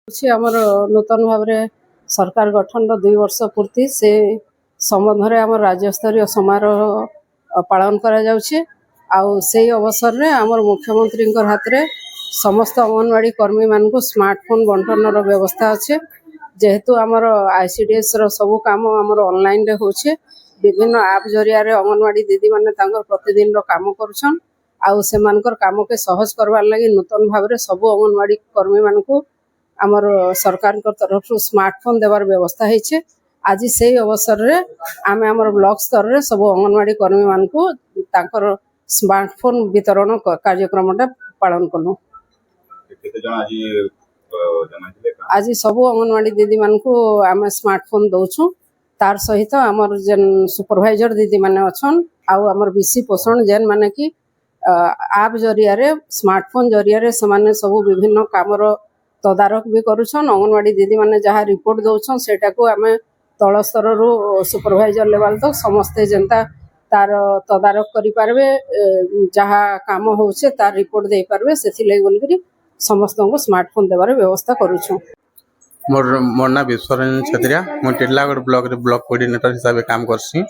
ଆମର ନୂତନ ଭାବରେ ସରକାର ଗଠନର 2 ବର୍ଷ ପୂର୍ତ୍ତି ସେ ସମ୍ବନ୍ଧରେ ଆମର ରାଜ୍ୟସ୍ତରୀୟ ସମାରୋହ ପାଳନ କରାଯାଉଛି। ଆଉ ସେଇ ଅବସରରେ ଆମର ମୁଖ୍ୟମନ୍ତ୍ରୀଙ୍କ ହାତରେ ସମସ୍ତ ଅଙ୍ଗନବାଡ଼ି କର୍ମୀମାନଙ୍କୁ ସ୍ମାର୍ଟଫୋନ୍ ବଣ୍ଟନର ବ୍ୟବସ୍ଥା ଅଛି। ଯେହେତୁ ଆମର ICDSର ସବୁ କାମ ଆମର ଅନଲାଇନ୍ରେ ହେଉଛି, ବିଭିନ୍ନ ଆପ୍ ଜରିଆରେ ଅଙ୍ଗନବାଡ଼ି ଦିଦିମାନେ ତାଙ୍କର ପ୍ରତିଦିନର କାମ କରୁଛନ୍। ଆଉ ସେମାନଙ୍କର କାମକେ ସହଜ କରବାର୍ ଲାଗି ନୂତନ ଭାବରେ ସବୁ ଅଙ୍ଗନବାଡ଼ି କର୍ମୀମାନଙ୍କୁ ଆମର ସରକାରଙ୍କ ତରଫରୁ ସ୍ମାର୍ଟଫୋନ୍ ଦେବାର ବ୍ୟବସ୍ଥା ହେଇছে। ଆଜି ସେଇ ଅବସରରେ ଆମେ ଆମର ବ୍ଲକ ସ୍ତରରେ ସବୁ ଅଙ୍ଗନବାଡ଼ି କର୍ମୀମାନଙ୍କୁ ତାଙ୍କର ସ୍ମାର୍ଟଫୋନ୍ ବିତରଣ କାର୍ଯ୍ୟକ୍ରମଟା ପାଳନ କଲୁ। ଆଜି ସବୁ ଅଙ୍ଗନବାଡ଼ି ଦିଦିମାନଙ୍କୁ ଆମେ ସ୍ମାର୍ଟଫୋନ୍ ଦଉଛୁ। ତାର ସହିତ ଆମର ଯେନ୍ ସୁପରଭାଇଜର ଦିଦିମାନେ ଅଛନ୍ ଆଉ ଆମର BC ପୋଷଣ ଯେନ୍ ମାନେ କି ଆପ୍ ଜରିଆରେ ସ୍ମାର୍ଟଫୋନ୍ ଜରିଆରେ ସେମାନେ ସବୁ ବିଭିନ୍ନ କାମର ତଦାରଖ ବି କରୁଛନ୍। ଅଙ୍ଗନବାଡ଼ି ଦିଦିମାନେ ଯାହା ରିପୋର୍ଟ ଦଉଛନ୍ ସେଟାକୁ ଆମେ ତଳ ସ୍ତରରୁ ସୁପରଭାଇଜର ଲେଭେଲ ତକ୍ ସମସ୍ତେ ଯେନ୍ତା ତାର ତଦାରଖ କରିପାରିବେ, ଯାହା କାମ ହଉଛେ ତାର ରିପୋର୍ଟ ଦେଇପାରିବେ, ସେଥିଲାଗି ବୋଲିକିରି ସମସ୍ତଙ୍କୁ ସ୍ମାର୍ଟଫୋନ୍ ଦେବାର ବ୍ୟବସ୍ଥା କରୁଛୁ। मोर ना विश्वरंजन छत्रिया मु टिटलागढ़ ब्लॉक रे ब्लॉक कोऑर्डिनेटर हिसाब से काम करसी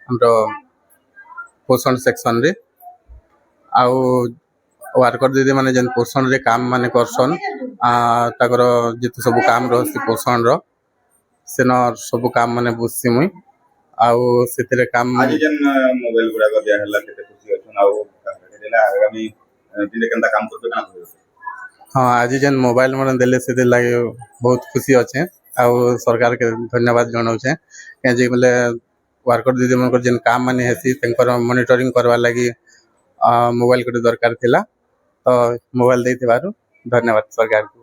हमरो पोषण सेक्शन रे। आउ वर्कर दीदी माने जन पोषण रे काम माने करसन ताकर जिते सब काम रहसी पोषण रो सेन सब काम माने बुझसी मुई। आउ सेतिरे काम आज जन मोबाइल गुडा कर दिया हला केते खुशी अछन आउ देला आगामी दिने केनता काम करबे ना। हाँ आज जन मोबाइल मन देले से लगे बहुत खुशी अच्छे। आउ सरकार के धन्यवाद जनाऊे कहीं बोले वर्कर दीदी मन जेन काम माने हेसी मॉनिटरिंग करवा लगी मोबाइल को दरकार थिला तो मोबाइल दे धन्यवाद सरकार को।